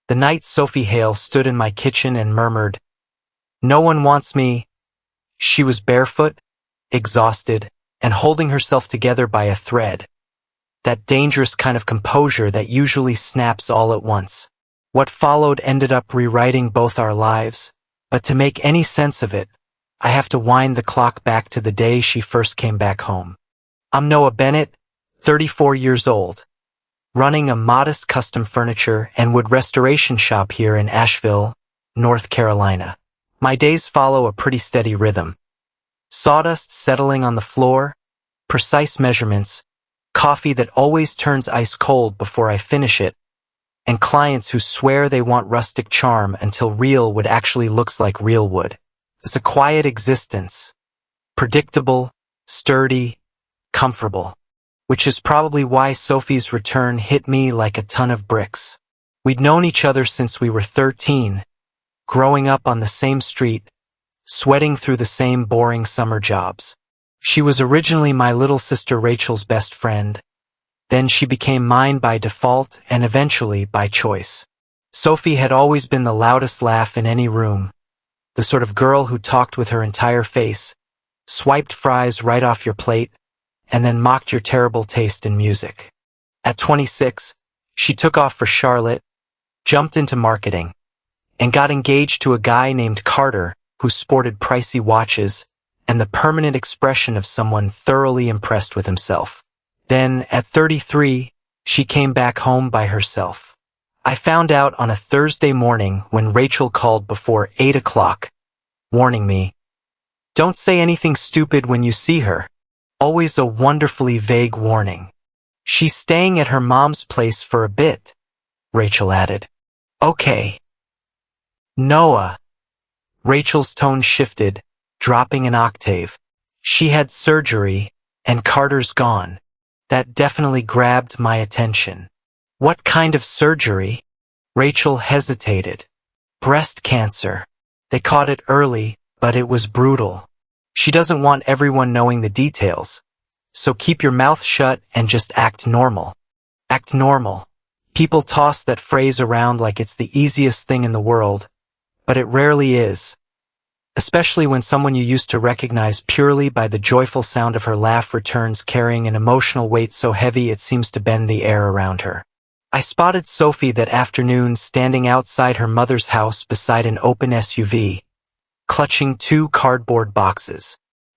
The night Sophie Hale stood in my kitchen and murmured, "No one wants me." She was barefoot, exhausted, and holding herself together by a thread. That dangerous kind of composure that usually snaps all at once. What followed ended up rewriting both our lives, but to make any sense of it, I have to wind the clock back to the day she first came back home. I'm Noah Bennett, 34 years old, running a modest custom furniture and wood restoration shop here in Asheville, North Carolina. My days follow a pretty steady rhythm. Sawdust settling on the floor, precise measurements, coffee that always turns ice cold before I finish it, and clients who swear they want rustic charm until real wood actually looks like real wood. It's a quiet existence, predictable, sturdy, comfortable, which is probably why Sophie's return hit me like a ton of bricks. We'd known each other since we were 13, growing up on the same street, sweating through the same boring summer jobs. She was originally my little sister Rachel's best friend. Then she became mine by default and eventually by choice. Sophie had always been the loudest laugh in any room, the sort of girl who talked with her entire face, swiped fries right off your plate, and then mocked your terrible taste in music. At 26, she took off for Charlotte, jumped into marketing, and got engaged to a guy named Carter who sported pricey watches and the permanent expression of someone thoroughly impressed with himself. Then, at 33, she came back home by herself. I found out on a Thursday morning when Rachel called before 8 o'clock, warning me, "Don't say anything stupid when you see her." Always a wonderfully vague warning. "She's staying at her mom's place for a bit," Rachel added. "Okay." "Noah." Rachel's tone shifted, dropping an octave. "She had surgery, and Carter's gone." That definitely grabbed my attention. "What kind of surgery?" Rachel hesitated. "Breast cancer. They caught it early, but it was brutal. She doesn't want everyone knowing the details, so keep your mouth shut and just act normal." Act normal. People toss that phrase around like it's the easiest thing in the world, but it rarely is. Especially when someone you used to recognize purely by the joyful sound of her laugh returns carrying an emotional weight so heavy it seems to bend the air around her. I spotted Sophie that afternoon standing outside her mother's house beside an open SUV, clutching 2 cardboard boxes.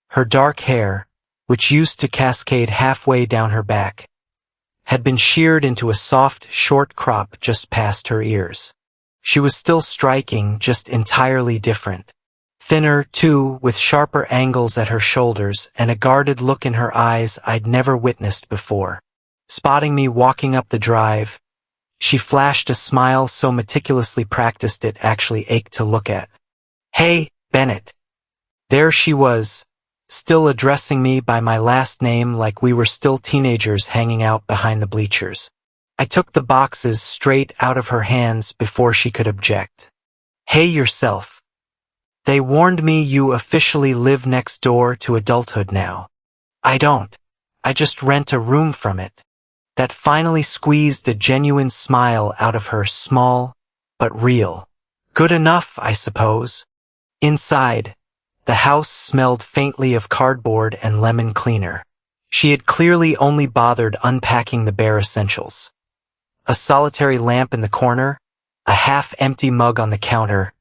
Her dark hair, which used to cascade halfway down her back, had been sheared into a soft, short crop just past her ears. She was still striking, just entirely different. Thinner, too, with sharper angles at her shoulders and a guarded look in her eyes I'd never witnessed before. Spotting me walking up the drive, she flashed a smile so meticulously practiced it actually ached to look at. "Hey, Bennett." There she was, still addressing me by my last name like we were still teenagers hanging out behind the bleachers. I took the boxes straight out of her hands before she could object. "Hey yourself. They warned me you officially live next door to adulthood now." "I don't. I just rent a room from it." That finally squeezed a genuine smile out of her, small, but real. Good enough, I suppose. Inside, the house smelled faintly of cardboard and lemon cleaner. She had clearly only bothered unpacking the bare essentials. A solitary lamp in the corner, a half-empty mug on the counter,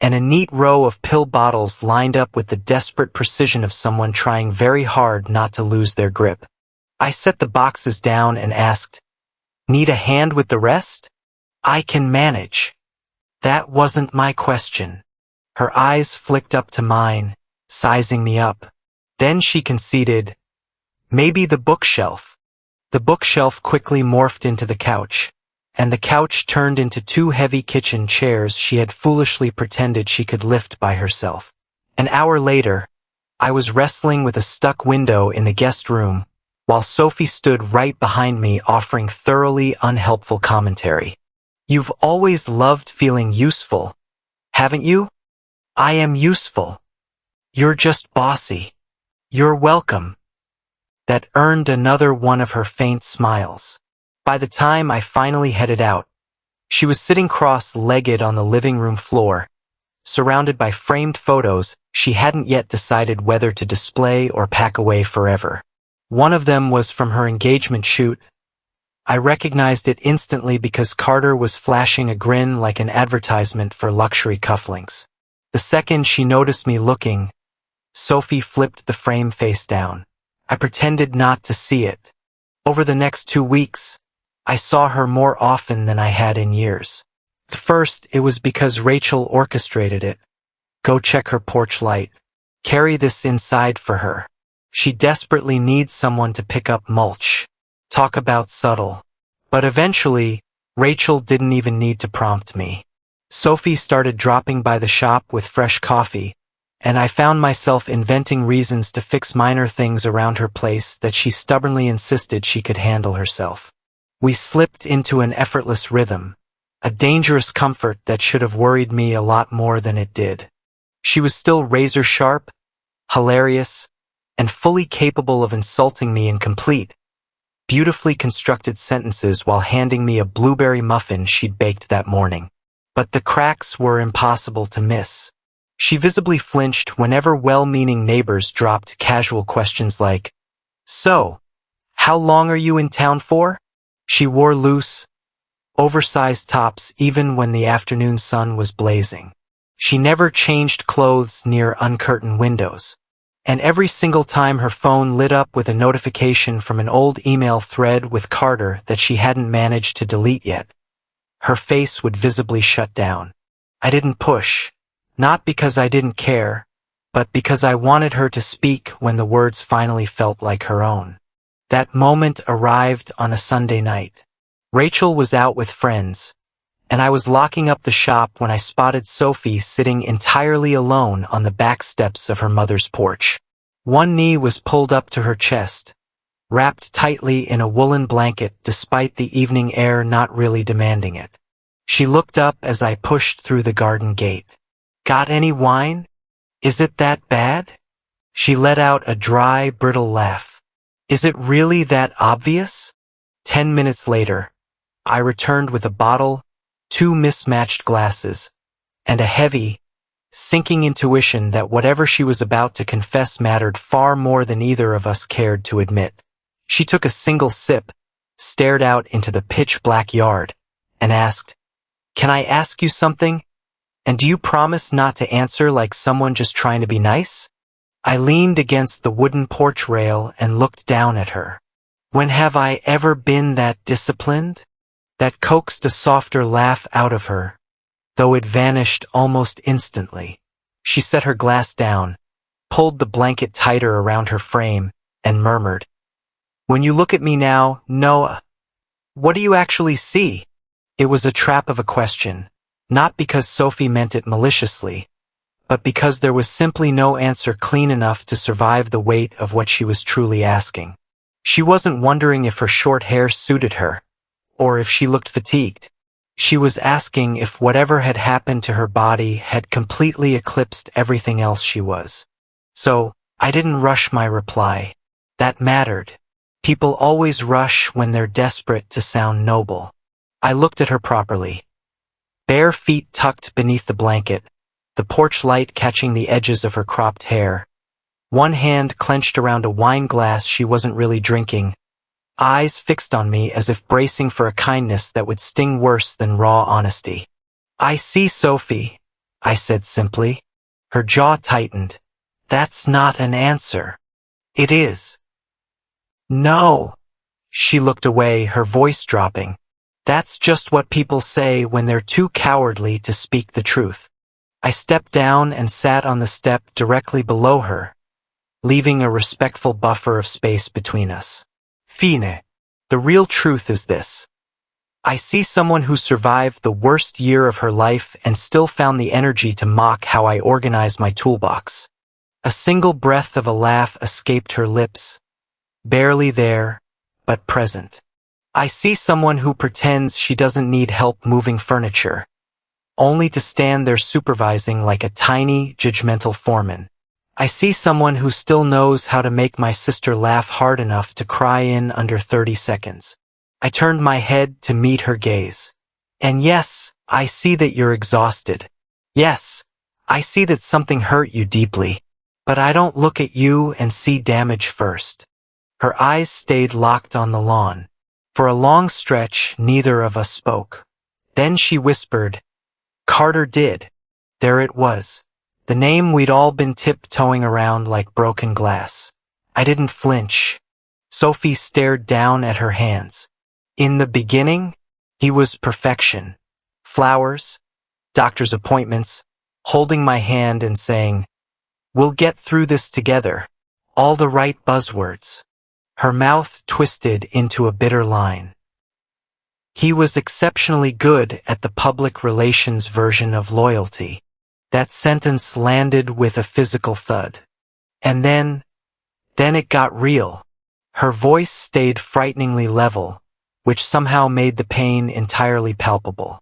and a neat row of pill bottles lined up with the desperate precision of someone trying very hard not to lose their grip. I set the boxes down and asked, "Need a hand with the rest?" "I can manage." That wasn't my question. Her eyes flicked up to mine, sizing me up. Then she conceded, "Maybe the bookshelf." The bookshelf quickly morphed into the couch, and the couch turned into 2 heavy kitchen chairs she had foolishly pretended she could lift by herself. An hour later, I was wrestling with a stuck window in the guest room, while Sophie stood right behind me offering thoroughly unhelpful commentary. "You've always loved feeling useful, haven't you?" "I am useful. You're just bossy." "You're welcome." That earned another one of her faint smiles. By the time I finally headed out, She was sitting cross-legged on the living room floor, surrounded by framed photos she hadn't yet decided whether to display or pack away forever. One of them was from her engagement shoot. I recognized it instantly because Carter was flashing a grin like an advertisement for luxury cufflinks. The second she noticed me looking, Sophie flipped the frame face down. I pretended not to see it. Over the next 2 weeks, I saw her more often than I had in years. At first, it was because Rachel orchestrated it. Go check her porch light. Carry this inside for her. She desperately needs someone to pick up mulch. Talk about subtle. But eventually, Rachel didn't even need to prompt me. Sophie started dropping by the shop with fresh coffee, and I found myself inventing reasons to fix minor things around her place that she stubbornly insisted she could handle herself. We slipped into an effortless rhythm, a dangerous comfort that should have worried me a lot more than it did. She was still razor-sharp, hilarious, and fully capable of insulting me in complete, beautifully constructed sentences while handing me a blueberry muffin she'd baked that morning. But the cracks were impossible to miss. She visibly flinched whenever well-meaning neighbors dropped casual questions like, "So, how long are you in town for?" She wore loose, oversized tops even when the afternoon sun was blazing. She never changed clothes near uncurtained windows. And every single time her phone lit up with a notification from an old email thread with Carter that she hadn't managed to delete yet, her face would visibly shut down. I didn't push, not because I didn't care, but because I wanted her to speak when the words finally felt like her own. That moment arrived on a Sunday night. Rachel was out with friends, and I was locking up the shop when I spotted Sophie sitting entirely alone on the back steps of her mother's porch. One knee was pulled up to her chest, wrapped tightly in a woolen blanket despite the evening air not really demanding it. She looked up as I pushed through the garden gate. "Got any wine? Is it that bad?" She let out a dry, brittle laugh. "Is it really that obvious?" 10 minutes later, I returned with a bottle, 2 mismatched glasses, and a heavy, sinking intuition that whatever she was about to confess mattered far more than either of us cared to admit. She took a single sip, stared out into the pitch-black yard, and asked, "Can I ask you something? And do you promise not to answer like someone just trying to be nice?" I leaned against the wooden porch rail and looked down at her. When have I ever been that disciplined? That coaxed a softer laugh out of her, though it vanished almost instantly. She set her glass down, pulled the blanket tighter around her frame, and murmured, "When you look at me now, Noah, what do you actually see?" It was a trap of a question, not because Sophie meant it maliciously, but because there was simply no answer clean enough to survive the weight of what she was truly asking. She wasn't wondering if her short hair suited her, or if she looked fatigued. She was asking if whatever had happened to her body had completely eclipsed everything else she was. So, I didn't rush my reply. That mattered. People always rush when they're desperate to sound noble. I looked at her properly. Bare feet tucked beneath the blanket, the porch light catching the edges of her cropped hair. One hand clenched around a wine glass she wasn't really drinking, eyes fixed on me as if bracing for a kindness that would sting worse than raw honesty. "I see, Sophie," I said simply. Her jaw tightened. "That's not an answer." "It is." "No." She looked away, her voice dropping. "That's just what people say when they're too cowardly to speak the truth." I stepped down and sat on the step directly below her, leaving a respectful buffer of space between us. "Fine. The real truth is this. I see someone who survived the worst year of her life and still found the energy to mock how I organized my toolbox." A single breath of a laugh escaped her lips, barely there, but present. "I see someone who pretends she doesn't need help moving furniture, only to stand there supervising like a tiny, judgmental foreman. I see someone who still knows how to make my sister laugh hard enough to cry in under 30 seconds. I turned my head to meet her gaze, And yes, I see that you're exhausted. Yes, I see that something hurt you deeply. But I don't look at you and see damage first. Her eyes stayed locked on the lawn. For a long stretch, neither of us spoke. Then she whispered, "Carter did." There it was. The name we'd all been tiptoeing around like broken glass. I didn't flinch. Sophie stared down at her hands. In the beginning, he was perfection. Flowers, doctor's appointments, holding my hand and saying, "We'll get through this together." All the right buzzwords. Her mouth twisted into a bitter line. He was exceptionally good at the public relations version of loyalty. That sentence landed with a physical thud. And then it got real. Her voice stayed frighteningly level, which somehow made the pain entirely palpable.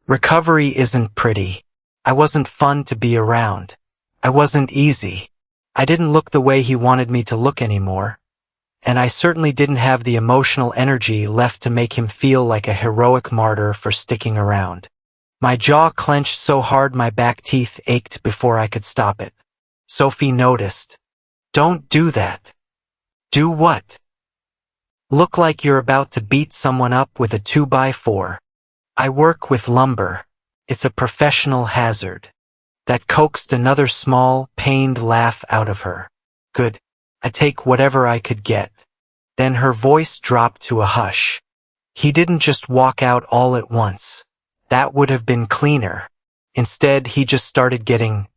Recovery isn't pretty. I wasn't fun to be around. I wasn't easy. I didn't look the way he wanted me to look anymore. And I certainly didn't have the emotional energy left to make him feel like a heroic martyr for sticking around. My jaw clenched so hard my back teeth ached before I could stop it. Sophie noticed. "Don't do that." "Do what?" "Look like you're about to beat someone up with a 2x4. I work with lumber. It's a professional hazard." That coaxed another small, pained laugh out of her. "Good. I take whatever I could get." Then her voice dropped to a hush. He didn't just walk out all at once. That would have been cleaner. Instead, he just started getting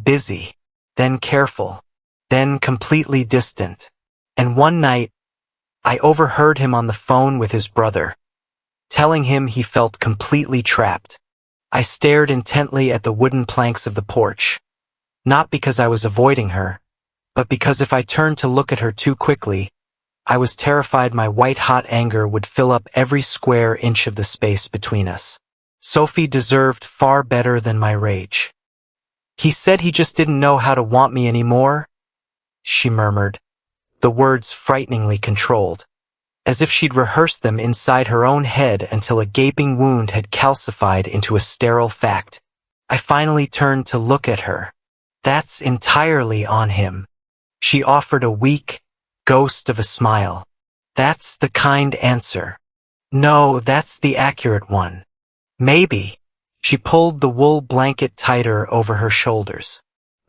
busy, then careful, then completely distant. And one night, I overheard him on the phone with his brother, telling him he felt completely trapped. I stared intently at the wooden planks of the porch, not because I was avoiding her, but because if I turned to look at her too quickly, I was terrified my white-hot anger would fill up every square inch of the space between us. Sophie deserved far better than my rage. "He said he just didn't know how to want me anymore," she murmured, the words frighteningly controlled, as if she'd rehearsed them inside her own head until a gaping wound had calcified into a sterile fact. I finally turned to look at her. "That's entirely on him." She offered a weak ghost of a smile. "That's the kind answer." "No, that's the accurate one." "Maybe." She pulled the wool blanket tighter over her shoulders.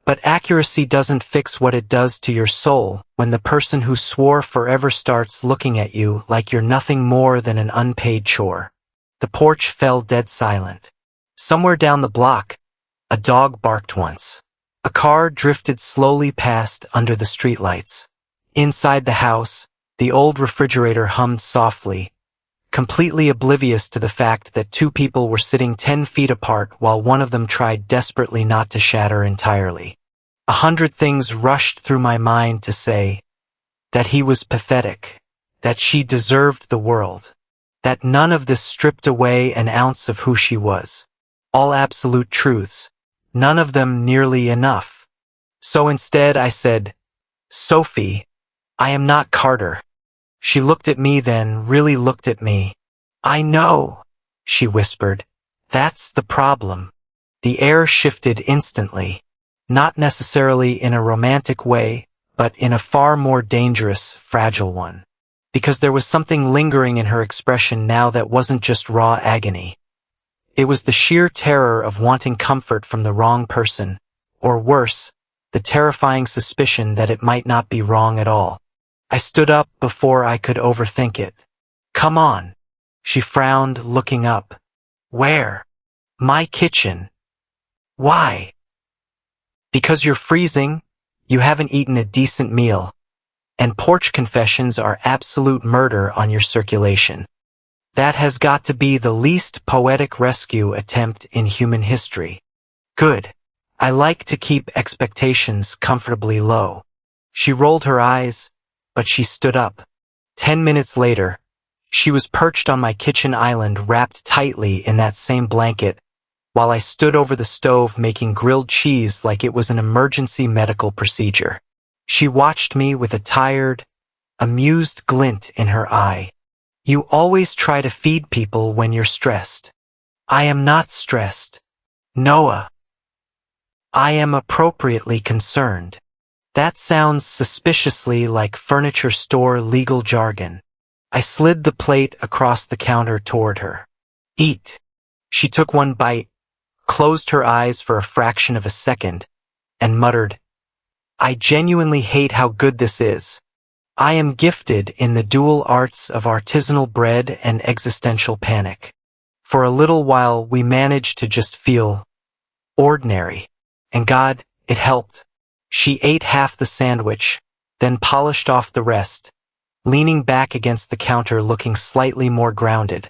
"But accuracy doesn't fix what it does to your soul when the person who swore forever starts looking at you like you're nothing more than an unpaid chore." The porch fell dead silent. Somewhere down the block, a dog barked once. A car drifted slowly past under the streetlights. Inside the house, the old refrigerator hummed softly, completely oblivious to the fact that two people were sitting 10 feet apart while one of them tried desperately not to shatter entirely. 100 things rushed through my mind to say that he was pathetic, that she deserved the world, that none of this stripped away an ounce of who she was. All absolute truths, none of them nearly enough. So instead I said, "Sophie, I am not Carter." She looked at me then, really looked at me. "I know," she whispered. "That's the problem." The air shifted instantly, not necessarily in a romantic way, but in a far more dangerous, fragile one. Because there was something lingering in her expression now that wasn't just raw agony. It was the sheer terror of wanting comfort from the wrong person, or worse, the terrifying suspicion that it might not be wrong at all. I stood up before I could overthink it. "Come on." She frowned, looking up. "Where?" "My kitchen." "Why?" "Because you're freezing, you haven't eaten a decent meal, and porch confessions are absolute murder on your circulation. That has got to be the least poetic rescue attempt in human history." "Good. I like to keep expectations comfortably low." She rolled her eyes, but she stood up. 10 minutes later, she was perched on my kitchen island wrapped tightly in that same blanket, while I stood over the stove making grilled cheese like it was an emergency medical procedure. She watched me with a tired, amused glint in her eye. "You always try to feed people when you're stressed." I am not stressed. Noah. I am appropriately concerned. That sounds suspiciously like furniture store legal jargon. I slid the plate across the counter toward her. Eat. She took one bite, closed her eyes for a fraction of a second, and muttered, I genuinely hate how good this is. I am gifted in the dual arts of artisanal bread and existential panic. For a little while we managed to just feel ordinary. And God, it helped. She ate half the sandwich, then polished off the rest, leaning back against the counter looking slightly more grounded,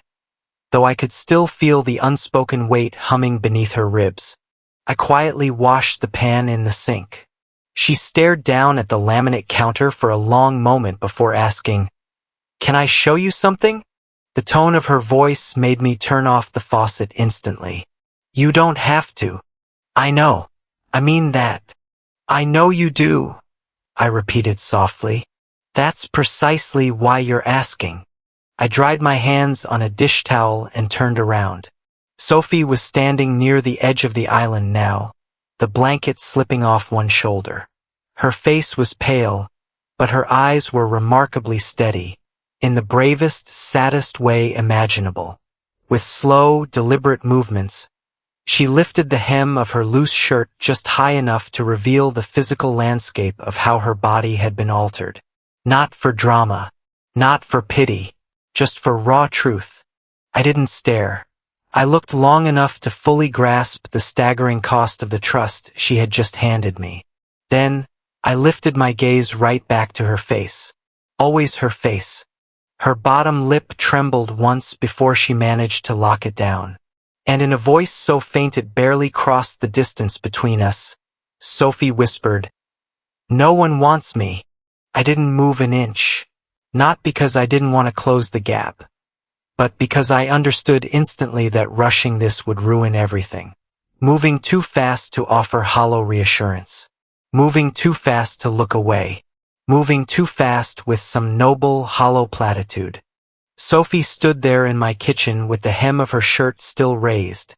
though I could still feel the unspoken weight humming beneath her ribs. I quietly washed the pan in the sink. She stared down at the laminate counter for a long moment before asking, Can I show you something? The tone of her voice made me turn off the faucet instantly. You don't have to. I know. I mean that. I know you do, I repeated softly. That's precisely why you're asking. I dried my hands on a dish towel and turned around. Sophie was standing near the edge of the island now, the blanket slipping off one shoulder. Her face was pale, but her eyes were remarkably steady, in the bravest, saddest way imaginable. With slow, deliberate movements, she lifted the hem of her loose shirt just high enough to reveal the physical landscape of how her body had been altered. Not for drama, not for pity, just for raw truth. I didn't stare. I looked long enough to fully grasp the staggering cost of the trust she had just handed me. Then, I lifted my gaze right back to her face. Always her face. Her bottom lip trembled once before she managed to lock it down. And in a voice so faint it barely crossed the distance between us, Sophie whispered, No one wants me. I didn't move an inch. Not because I didn't want to close the gap, but because I understood instantly that rushing this would ruin everything. Moving too fast to offer hollow reassurance. Moving too fast to look away. Moving too fast with some noble, hollow platitude. Sophie stood there in my kitchen with the hem of her shirt still raised,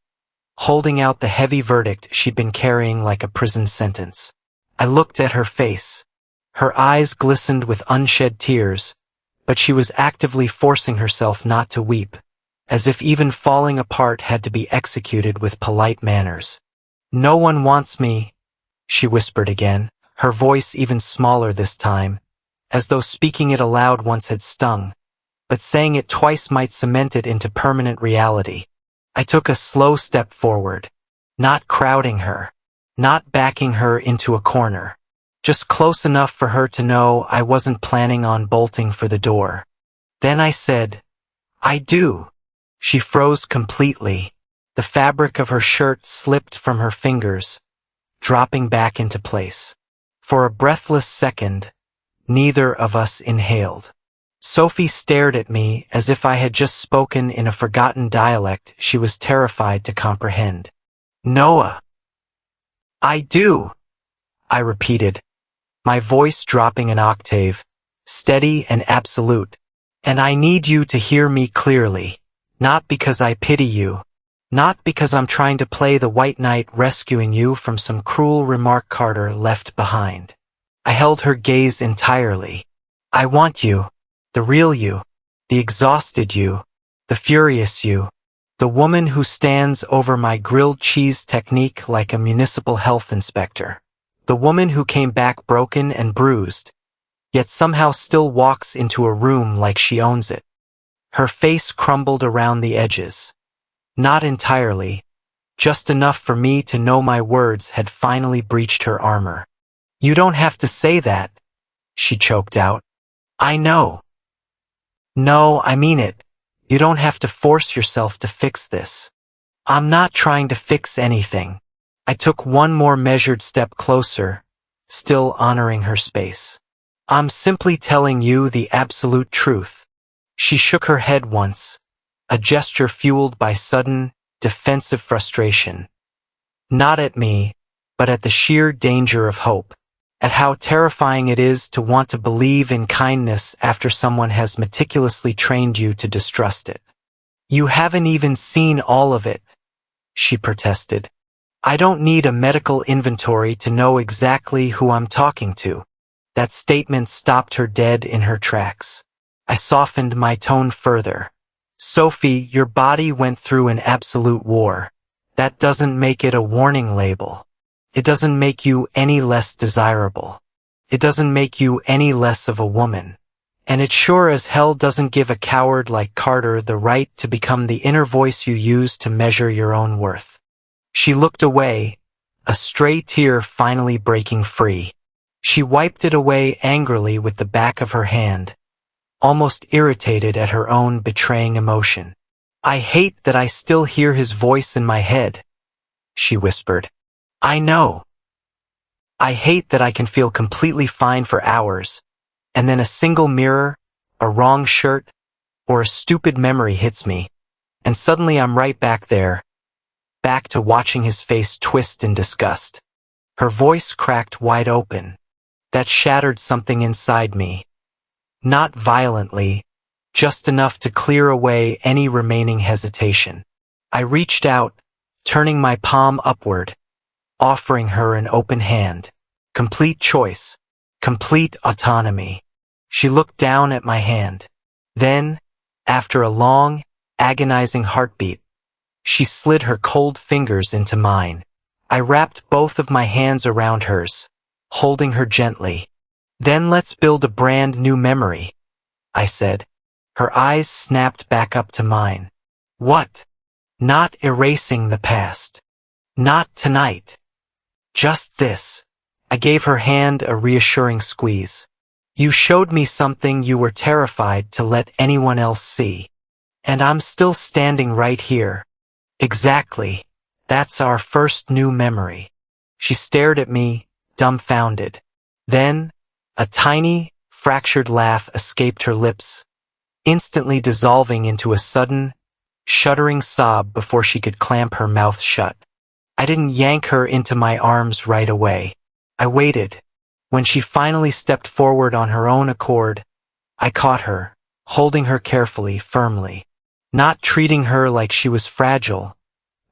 holding out the heavy verdict she'd been carrying like a prison sentence. I looked at her face. Her eyes glistened with unshed tears, but she was actively forcing herself not to weep, as if even falling apart had to be executed with polite manners. No one wants me, she whispered again, her voice even smaller this time, as though speaking it aloud once had stung, but saying it twice might cement it into permanent reality. I took a slow step forward, not crowding her, not backing her into a corner, just close enough for her to know I wasn't planning on bolting for the door. Then I said, I do. She froze completely. The fabric of her shirt slipped from her fingers, dropping back into place. For a breathless second, neither of us inhaled. Sophie stared at me as if I had just spoken in a forgotten dialect she was terrified to comprehend. Noah. I do, I repeated, my voice dropping an octave, steady and absolute. And I need you to hear me clearly, not because I pity you, not because I'm trying to play the white knight rescuing you from some cruel remark Carter left behind. I held her gaze entirely. I want you. The real you, the exhausted you, the furious you, the woman who stands over my grilled cheese technique like a municipal health inspector, the woman who came back broken and bruised, yet somehow still walks into a room like she owns it. Her face crumbled around the edges. Not entirely, just enough for me to know my words had finally breached her armor. You don't have to say that, she choked out. I know. No, I mean it. You don't have to force yourself to fix this. I'm not trying to fix anything. I took one more measured step closer, still honoring her space. I'm simply telling you the absolute truth. She shook her head once, a gesture fueled by sudden, defensive frustration. Not at me, but at the sheer danger of hope. At how terrifying it is to want to believe in kindness after someone has meticulously trained you to distrust it. You haven't even seen all of it, she protested. I don't need a medical inventory to know exactly who I'm talking to. That statement stopped her dead in her tracks. I softened my tone further. Sophie, your body went through an absolute war. That doesn't make it a warning label. It doesn't make you any less desirable. It doesn't make you any less of a woman. And it sure as hell doesn't give a coward like Carter the right to become the inner voice you use to measure your own worth. She looked away, a stray tear finally breaking free. She wiped it away angrily with the back of her hand, almost irritated at her own betraying emotion. I hate that I still hear his voice in my head, she whispered. I know. I hate that I can feel completely fine for hours, and then a single mirror, a wrong shirt, or a stupid memory hits me, and suddenly I'm right back there, back to watching his face twist in disgust. Her voice cracked wide open. That shattered something inside me. Not violently, just enough to clear away any remaining hesitation. I reached out, turning my palm upward, offering her an open hand. Complete choice, complete autonomy. She looked down at my hand. Then, after a long, agonizing heartbeat, she slid her cold fingers into mine. I wrapped both of my hands around hers, holding her gently. Then let's build a brand new memory, I said. Her eyes snapped back up to mine. What? Not erasing the past. Not tonight. Just this. I gave her hand a reassuring squeeze. You showed me something you were terrified to let anyone else see. And I'm still standing right here. Exactly. That's our first new memory. She stared at me, dumbfounded. Then, a tiny, fractured laugh escaped her lips, instantly dissolving into a sudden, shuddering sob before she could clamp her mouth shut. I didn't yank her into my arms right away. I waited. When she finally stepped forward on her own accord, I caught her, holding her carefully, firmly, not treating her like she was fragile,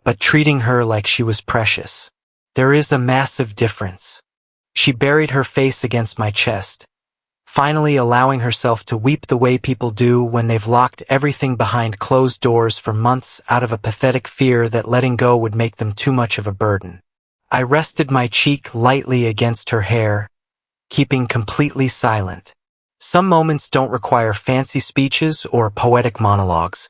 but treating her like she was precious. There is a massive difference. She buried her face against my chest, finally allowing herself to weep the way people do when they've locked everything behind closed doors for months out of a pathetic fear that letting go would make them too much of a burden. I rested my cheek lightly against her hair, keeping completely silent. Some moments don't require fancy speeches or poetic monologues.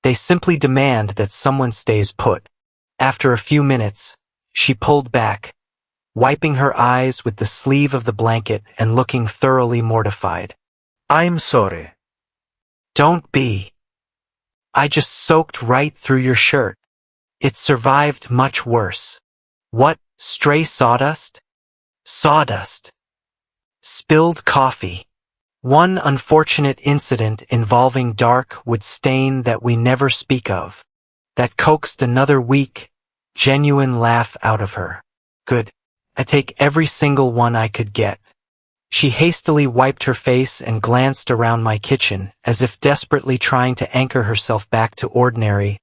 They simply demand that someone stays put. After a few minutes, she pulled back, wiping her eyes with the sleeve of the blanket and looking thoroughly mortified. I'm sorry. Don't be. I just soaked right through your shirt. It survived much worse. What, stray sawdust? Sawdust. Spilled coffee. One unfortunate incident involving dark wood stain that we never speak of. That coaxed another weak, genuine laugh out of her. Good. I take every single one I could get. She hastily wiped her face and glanced around my kitchen, as if desperately trying to anchor herself back to ordinary,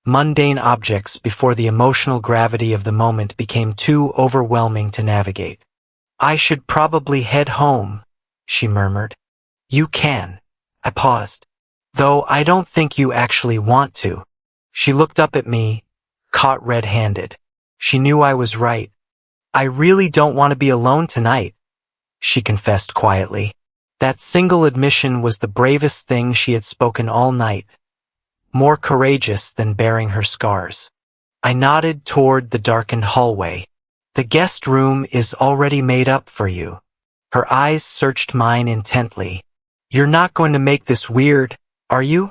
mundane objects before the emotional gravity of the moment became too overwhelming to navigate. I should probably head home, she murmured. You can. I paused. Though I don't think you actually want to. She looked up at me, caught red-handed. She knew I was right. I really don't want to be alone tonight, she confessed quietly. That single admission was the bravest thing she had spoken all night, more courageous than bearing her scars. I nodded toward the darkened hallway. The guest room is already made up for you. Her eyes searched mine intently. You're not going to make this weird, are you?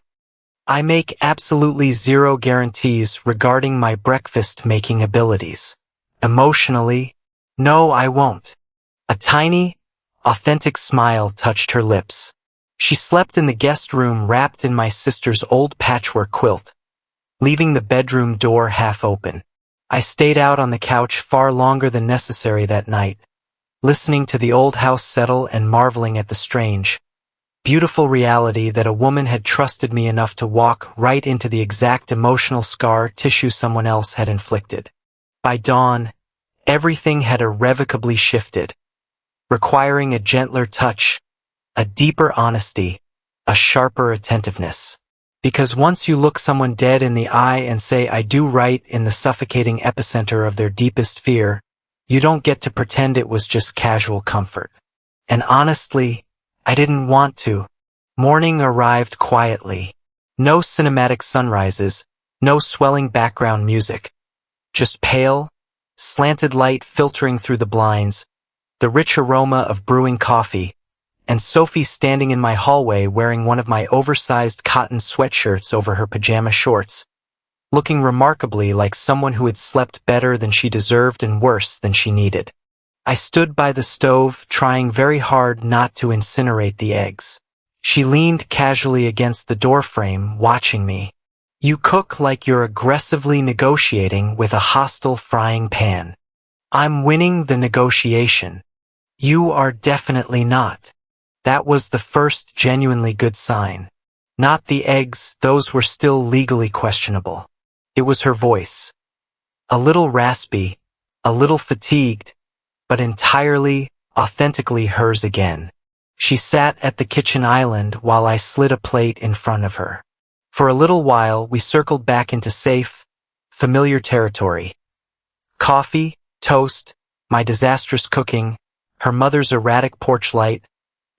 I make absolutely zero guarantees regarding my breakfast-making abilities. Emotionally, no, I won't. A tiny, authentic smile touched her lips. She slept in the guest room wrapped in my sister's old patchwork quilt, leaving the bedroom door half open. I stayed out on the couch far longer than necessary that night, listening to the old house settle and marveling at the strange, Beautiful reality that a woman had trusted me enough to walk right into the exact emotional scar tissue someone else had inflicted. By dawn, everything had irrevocably shifted, requiring a gentler touch, a deeper honesty, a sharper attentiveness. Because once you look someone dead in the eye and say "I do" right in the suffocating epicenter of their deepest fear, you don't get to pretend it was just casual comfort. And honestly, I didn't want to. Morning arrived quietly. No cinematic sunrises, no swelling background music. Just pale, slanted light filtering through the blinds, the rich aroma of brewing coffee, and Sophie standing in my hallway wearing one of my oversized cotton sweatshirts over her pajama shorts, looking remarkably like someone who had slept better than she deserved and worse than she needed. I stood by the stove, trying very hard not to incinerate the eggs. She leaned casually against the doorframe, watching me. You cook like you're aggressively negotiating with a hostile frying pan. I'm winning the negotiation. You are definitely not. That was the first genuinely good sign. Not the eggs, those were still legally questionable. It was her voice. A little raspy, a little fatigued, but entirely, authentically hers again. She sat at the kitchen island while I slid a plate in front of her. For a little while, we circled back into safe, familiar territory. Coffee, toast, my disastrous cooking, her mother's erratic porch light,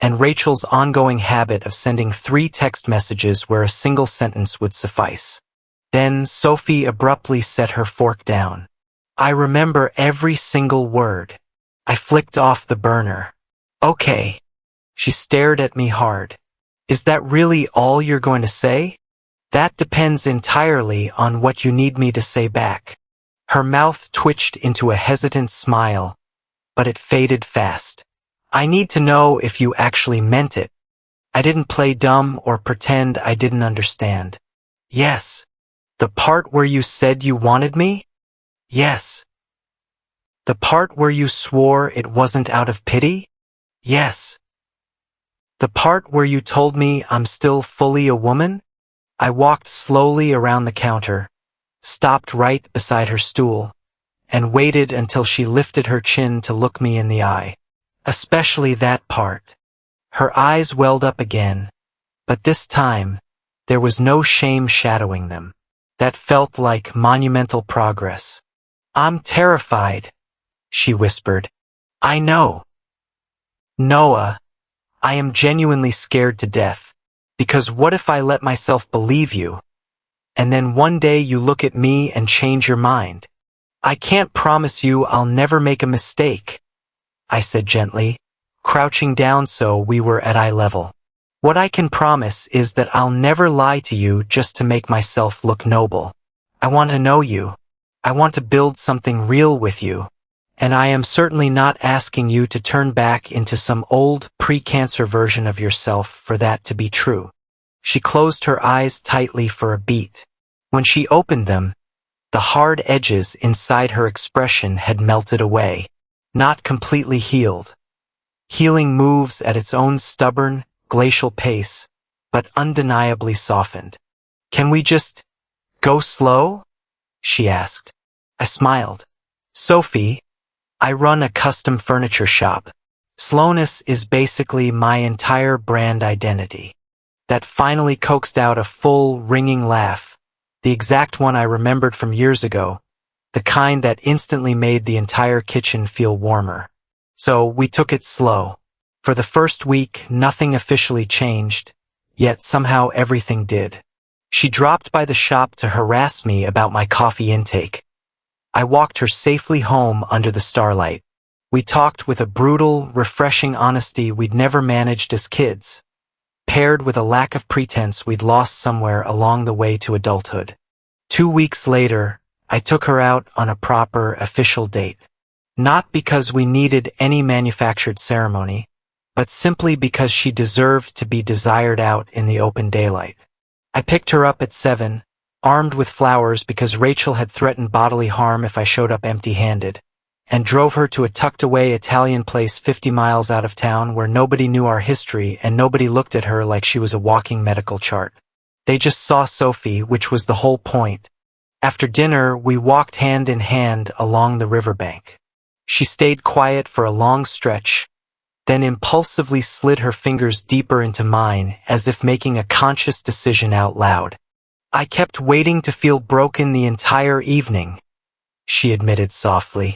and Rachel's ongoing habit of sending 3 text messages where a single sentence would suffice. Then Sophie abruptly set her fork down. I remember every single word. I flicked off the burner. Okay. She stared at me hard. Is that really all you're going to say? That depends entirely on what you need me to say back. Her mouth twitched into a hesitant smile, but it faded fast. I need to know if you actually meant it. I didn't play dumb or pretend I didn't understand. Yes. The part where you said you wanted me? Yes. The part where you swore it wasn't out of pity? Yes. The part where you told me I'm still fully a woman? I walked slowly around the counter, stopped right beside her stool, and waited until she lifted her chin to look me in the eye. Especially that part. Her eyes welled up again, but this time, there was no shame shadowing them. That felt like monumental progress. I'm terrified, she whispered. I know. Noah, I am genuinely scared to death, because what if I let myself believe you, and then one day you look at me and change your mind? I can't promise you I'll never make a mistake, I said gently, crouching down so we were at eye level. What I can promise is that I'll never lie to you just to make myself look noble. I want to know you. I want to build something real with you. And I am certainly not asking you to turn back into some old, pre-cancer version of yourself for that to be true. She closed her eyes tightly for a beat. When she opened them, the hard edges inside her expression had melted away, not completely healed. Healing moves at its own stubborn, glacial pace, but undeniably softened. Can we just go slow? She asked. I smiled. Sophie, I run a custom furniture shop. Slowness is basically my entire brand identity. That finally coaxed out a full, ringing laugh, the exact one I remembered from years ago, the kind that instantly made the entire kitchen feel warmer. So we took it slow. For the first week, nothing officially changed, yet somehow everything did. She dropped by the shop to harass me about my coffee intake. I walked her safely home under the starlight. We talked with a brutal, refreshing honesty we'd never managed as kids, paired with a lack of pretense we'd lost somewhere along the way to adulthood. 2 weeks later, I took her out on a proper, official date. Not because we needed any manufactured ceremony, but simply because she deserved to be desired out in the open daylight. I picked her up at 7, armed with flowers because Rachel had threatened bodily harm if I showed up empty-handed, and drove her to a tucked-away Italian place 50 miles out of town where nobody knew our history and nobody looked at her like she was a walking medical chart. They just saw Sophie, which was the whole point. After dinner, we walked hand in hand along the riverbank. She stayed quiet for a long stretch, then impulsively slid her fingers deeper into mine as if making a conscious decision out loud. "I kept waiting to feel broken the entire evening," she admitted softly.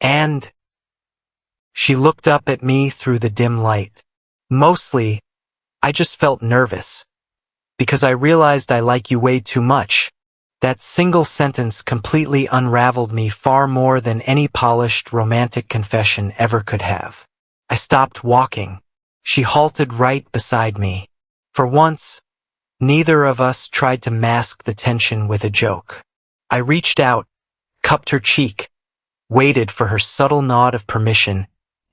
"And—" She looked up at me through the dim light. "Mostly, I just felt nervous. Because I realized I like you way too much." That single sentence completely unraveled me far more than any polished romantic confession ever could have. I stopped walking. She halted right beside me. For once, neither of us tried to mask the tension with a joke. I reached out, cupped her cheek, waited for her subtle nod of permission,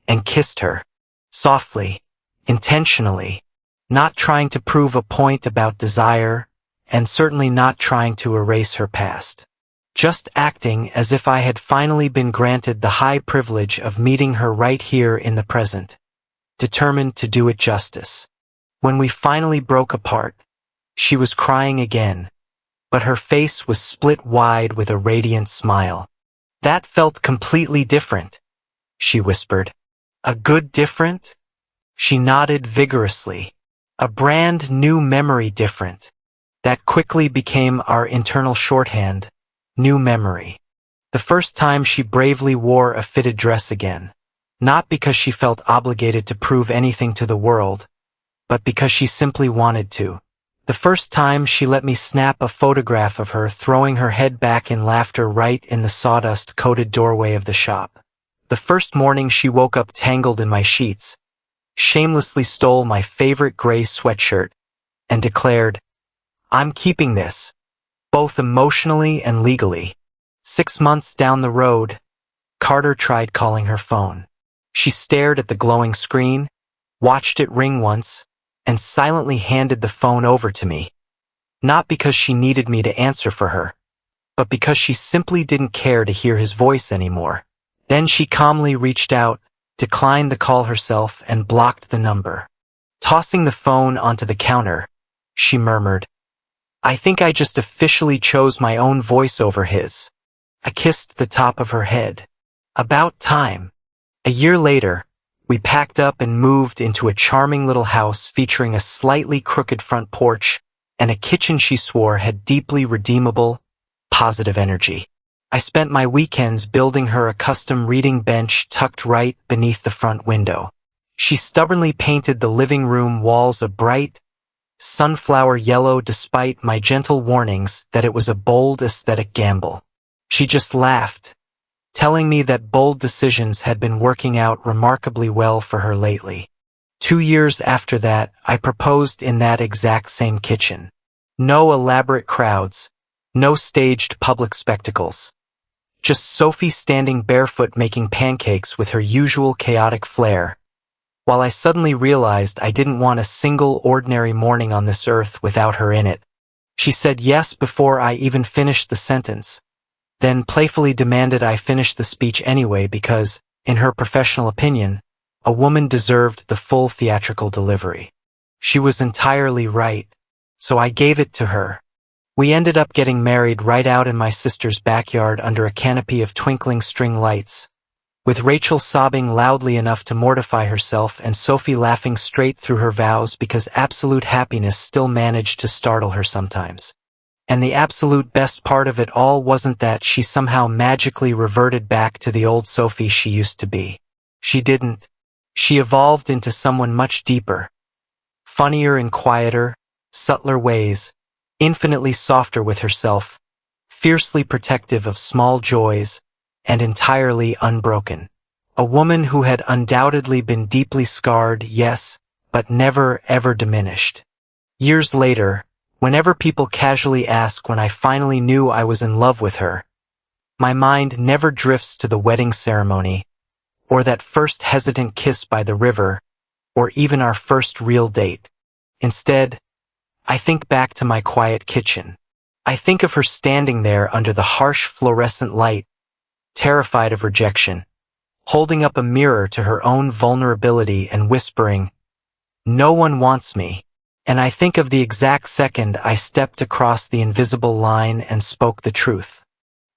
and kissed her. Softly, intentionally, not trying to prove a point about desire, and certainly not trying to erase her past. Just acting as if I had finally been granted the high privilege of meeting her right here in the present, determined to do it justice. When we finally broke apart, she was crying again, but her face was split wide with a radiant smile. "That felt completely different," she whispered. "A good different?" She nodded vigorously. "A brand new memory different." That quickly became our internal shorthand, new memory. The first time she bravely wore a fitted dress again, not because she felt obligated to prove anything to the world, but because she simply wanted to. The first time she let me snap a photograph of her throwing her head back in laughter right in the sawdust-coated doorway of the shop. The first morning she woke up tangled in my sheets, shamelessly stole my favorite gray sweatshirt, and declared, "I'm keeping this, both emotionally and legally." 6 months down the road, Carter tried calling her phone. She stared at the glowing screen, watched it ring once, and silently handed the phone over to me. Not because she needed me to answer for her, but because she simply didn't care to hear his voice anymore. Then she calmly reached out, declined the call herself, and blocked the number. Tossing the phone onto the counter, she murmured, "I think I just officially chose my own voice over his." I kissed the top of her head. About time. A year later, we packed up and moved into a charming little house featuring a slightly crooked front porch and a kitchen she swore had deeply redeemable, positive energy. I spent my weekends building her a custom reading bench tucked right beneath the front window. She stubbornly painted the living room walls a bright, sunflower yellow despite my gentle warnings that it was a bold aesthetic gamble. She just laughed, telling me that bold decisions had been working out remarkably well for her lately. 2 years after that, I proposed in that exact same kitchen. No elaborate crowds, no staged public spectacles. Just Sophie standing barefoot making pancakes with her usual chaotic flair, while I suddenly realized I didn't want a single ordinary morning on this earth without her in it. She said yes before I even finished the sentence, then playfully demanded I finish the speech anyway because, in her professional opinion, a woman deserved the full theatrical delivery. She was entirely right, so I gave it to her. We ended up getting married right out in my sister's backyard under a canopy of twinkling string lights, with Rachel sobbing loudly enough to mortify herself and Sophie laughing straight through her vows because absolute happiness still managed to startle her sometimes. And the absolute best part of it all wasn't that she somehow magically reverted back to the old Sophie she used to be. She didn't. She evolved into someone much deeper, funnier and quieter, subtler ways, infinitely softer with herself, fiercely protective of small joys, and entirely unbroken. A woman who had undoubtedly been deeply scarred, yes, but never ever diminished. Years later, whenever people casually ask when I finally knew I was in love with her, my mind never drifts to the wedding ceremony, or that first hesitant kiss by the river, or even our first real date. Instead, I think back to my quiet kitchen. I think of her standing there under the harsh fluorescent light, terrified of rejection, holding up a mirror to her own vulnerability and whispering, "No one wants me." And I think of the exact second I stepped across the invisible line and spoke the truth.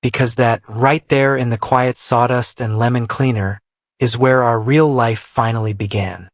Because that, right there in the quiet sawdust and lemon cleaner, is where our real life finally began.